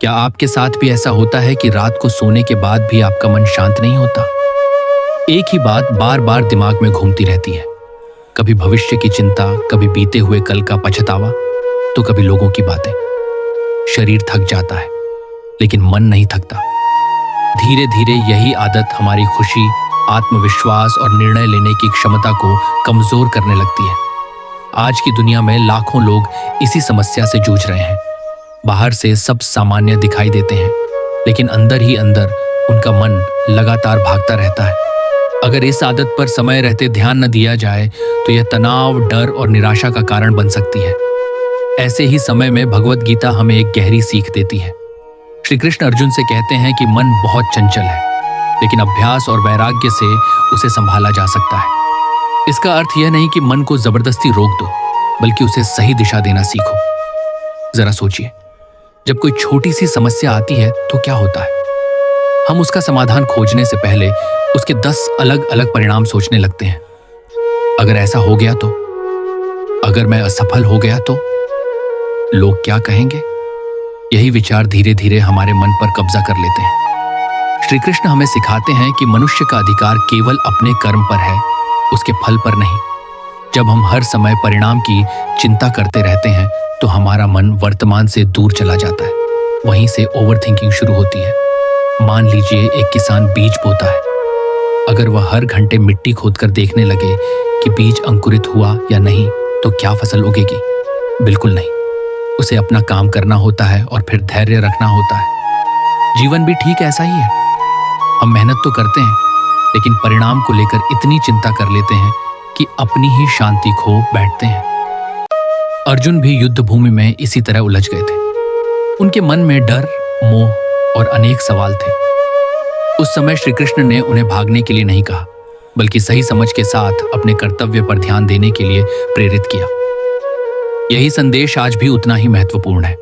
क्या आपके साथ भी ऐसा होता है कि रात को सोने के बाद भी आपका मन शांत नहीं होता? एक ही बात बार बार दिमाग में घूमती रहती है। कभी भविष्य की चिंता, कभी बीते हुए कल का पछतावा, तो कभी लोगों की बातें। शरीर थक जाता है, लेकिन मन नहीं थकता। धीरे धीरे यही आदत हमारी खुशी, आत्मविश्वास और निर्णय लेने की क्षमता को कमजोर करने लगती है। आज की दुनिया में लाखों लोग इसी समस्या से जूझ रहे हैं। बाहर से सब सामान्य दिखाई देते हैं, लेकिन अंदर ही अंदर उनका मन लगातार भागता रहता है। अगर इस आदत पर समय रहते ध्यान न दिया जाए तो यह तनाव, डर और निराशा का कारण बन सकती है। ऐसे ही समय में भगवत गीता हमें एक गहरी सीख देती है। श्री कृष्ण अर्जुन से कहते हैं कि मन बहुत चंचल है, लेकिन अभ्यास और वैराग्य से उसे संभाला जा सकता है। इसका अर्थ यह नहीं कि मन को जबरदस्ती रोक दो, बल्कि उसे सही दिशा देना सीखो। जरा सोचिए, जब कोई छोटी सी समस्या आती है तो क्या होता है? हम उसका समाधान खोजने से पहले उसके 10 अलग अलग परिणाम सोचने लगते हैं। अगर ऐसा हो गया तो, अगर मैं असफल हो गया तो, लोग क्या कहेंगे? यही विचार धीरे धीरे हमारे मन पर कब्जा कर लेते हैं। श्री कृष्ण हमें सिखाते हैं कि मनुष्य का अधिकार केवल अपने कर्म पर है, उसके फल पर नहीं। जब हम हर समय परिणाम की चिंता करते रहते हैं तो हमारा मन वर्तमान से दूर चला जाता है। वहीं से ओवरथिंकिंग शुरू होती है। मान लीजिए एक किसान बीज बोता है। अगर वह हर घंटे मिट्टी खोदकर देखने लगे कि बीज अंकुरित हुआ या नहीं, तो क्या फसल उगेगी? बिल्कुल नहीं। उसे अपना काम करना होता है और फिर धैर्य रखना होता है। जीवन भी ठीक ऐसा ही है। हम मेहनत तो करते हैं, लेकिन परिणाम को लेकर इतनी चिंता कर लेते हैं कि अपनी ही शांति खो बैठते हैं। अर्जुन भी युद्ध भूमि में इसी तरह उलझ गए थे। उनके मन में डर, मोह और अनेक सवाल थे। उस समय श्री कृष्ण ने उन्हें भागने के लिए नहीं कहा, बल्कि सही समझ के साथ अपने कर्तव्य पर ध्यान देने के लिए प्रेरित किया। यही संदेश आज भी उतना ही महत्वपूर्ण है।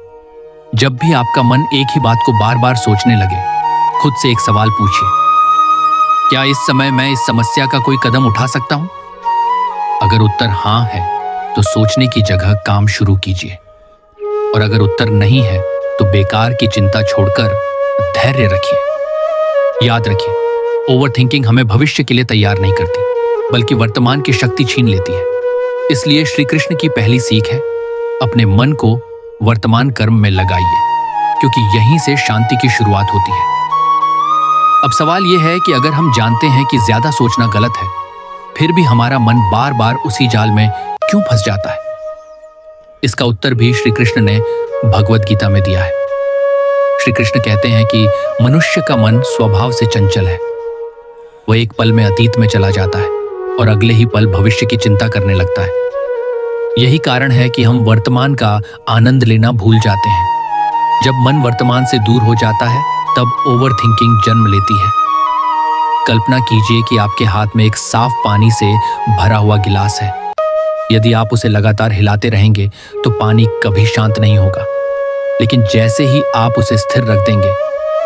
जब भी आपका मन एक ही बात को बार बार सोचने लगे, खुद से एक सवाल पूछिए, क्या इस समय मैं इस समस्या का कोई कदम उठा सकता हूं? अगर उत्तर हां है तो सोचने की जगह काम शुरू कीजिए, और अगर उत्तर नहीं है तो बेकार की चिंता छोड़कर धैर्य रखिए। याद रखिए, ओवरथिंकिंग हमें भविष्य के लिए तैयार नहीं करती, बल्कि वर्तमान की शक्ति छीन लेती है। इसलिए श्री कृष्ण की पहली सीख है, अपने मन को वर्तमान कर्म में लगाइए, क्योंकि यहीं से शांति की शुरुआत होती है। अब सवाल यह है कि अगर हम जानते हैं कि ज्यादा सोचना गलत है, फिर भी हमारा मन बार बार उसी जाल में क्यों फंस जाता है? इसका उत्तर भी श्री कृष्ण ने भगवत गीता में दिया है। श्री कृष्ण कहते हैं कि मनुष्य का मन स्वभाव से चंचल है। वह एक पल में अतीत में चला जाता है और अगले ही पल भविष्य की चिंता करने लगता है। यही कारण है कि हम वर्तमान का आनंद लेना भूल जाते हैं। जब मन वर्तमान से दूर हो जाता है, तब ओवरथिंकिंग जन्म लेती है। कल्पना कीजिए कि आपके हाथ में एक साफ पानी से भरा हुआ गिलास है। यदि आप उसे लगातार हिलाते रहेंगे तो पानी कभी शांत नहीं होगा। लेकिन जैसे ही आप उसे स्थिर रख देंगे,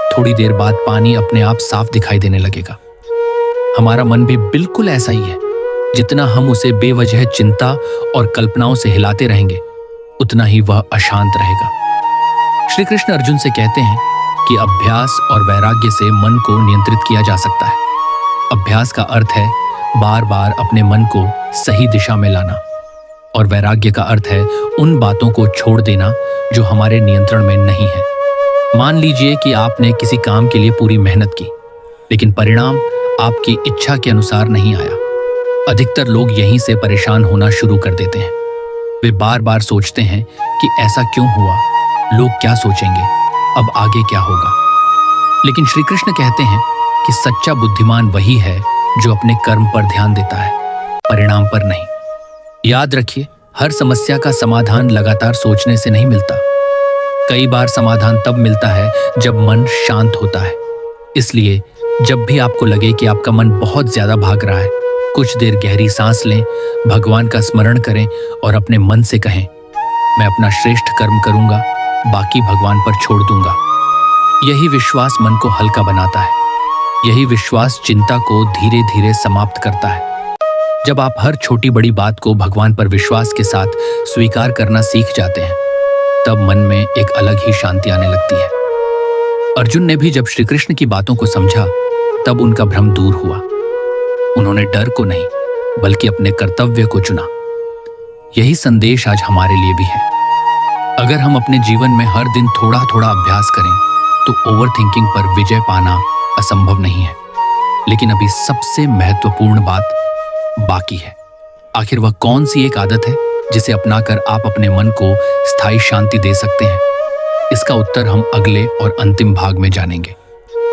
थोड़ी देर बाद पानी अपने आप साफ दिखाई देने लगेगा। हमारा मन भी बिल्कुल ऐसा ही है। जितना हम उसे बेवजह चिंता और कल्पनाओं से हिलाते रहेंगे, उतना ही वह अशांत रहेगा। श्री कृष्ण अर्जुन से कहते हैं कि अभ्यास और वैराग्य से मन को नियंत्रित किया जा सकता है। अभ्यास का अर्थ है बार बार अपने मन को सही दिशा में लाना, और वैराग्य का अर्थ है उन बातों को छोड़ देना जो हमारे नियंत्रण में नहीं है। मान लीजिए कि आपने किसी काम के लिए पूरी मेहनत की, लेकिन परिणाम आपकी इच्छा के अनुसार नहीं आया। अधिकतर लोग यहीं से परेशान होना शुरू कर देते हैं। वे बार बार सोचते हैं कि ऐसा क्यों हुआ, लोग क्या सोचेंगे, अब आगे क्या होगा। लेकिन श्री कृष्ण कहते हैं कि सच्चा बुद्धिमान वही है जो अपने कर्म पर ध्यान देता है, परिणाम पर नहीं। याद रखिए, हर समस्या का समाधान लगातार सोचने से नहीं मिलता। कई बार समाधान तब मिलता है जब मन शांत होता है। इसलिए जब भी आपको लगे कि आपका मन बहुत ज्यादा भाग रहा है, कुछ देर गहरी सांस लें, भगवान का स्मरण करें और अपने मन से कहें, मैं अपना श्रेष्ठ कर्म करूंगा, बाकी भगवान पर छोड़ दूंगा। यही विश्वास मन को हल्का बनाता है। यही विश्वास चिंता को धीरे धीरे समाप्त करता है। जब आप हर छोटी बड़ी बात को भगवान पर विश्वास के साथ स्वीकार करना सीख जाते हैं, तब मन में एक अलग ही शांति आने लगती है। अर्जुन ने भी जब श्री कृष्ण की बातों को समझा तब उनका भ्रम दूर हुआ। उन्होंने डर को नहीं बल्कि अपने कर्तव्य को चुना। यही संदेश आज हमारे लिए भी है। अगर हम अपने जीवन में हर दिन थोड़ा थोड़ा अभ्यास करें तो ओवर थिंकिंग पर विजय पाना असंभव नहीं है। लेकिन अभी सबसे महत्वपूर्ण बात बाकी है। आखिर वह कौन सी एक आदत है जिसे अपनाकर आप अपने मन को स्थायी शांति दे सकते हैं? इसका उत्तर हम अगले और अंतिम भाग में जानेंगे।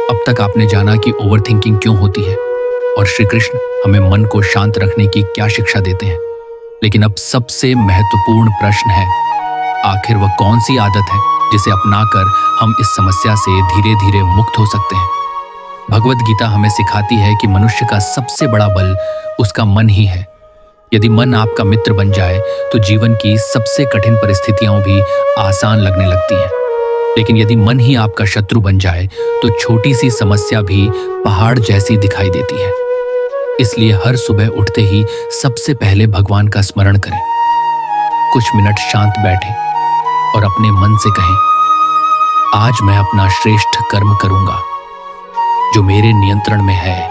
अब तक आपने जाना कि ओवर थिंकिंग क्यों होती है और श्री कृष्ण हमें मन को शांत रखने की क्या शिक्षा देते हैं। लेकिन अब सबसे महत्वपूर्ण प्रश्न है, आखिर वह कौन सी आदत है जिसे अपनाकर हम इस समस्या से धीरे धीरे मुक्त हो सकते हैं? भगवद गीता हमें सिखाती है कि मनुष्य का सबसे बड़ा बल उसका मन ही है। यदि मन आपका मित्र बन जाए तो जीवन की सबसे कठिन परिस्थितियां भी आसान लगने लगती हैं। लेकिन यदि मन ही आपका शत्रु बन जाए तो छोटी सी समस्या भी पहाड़ जैसी दिखाई देती है। इसलिए हर सुबह उठते ही सबसे पहले भगवान का स्मरण करें। कुछ मिनट शांत बैठें और अपने मन से कहें, आज मैं अपना श्रेष्ठ कर्म करूंगा जो मेरे नियंत्रण में है।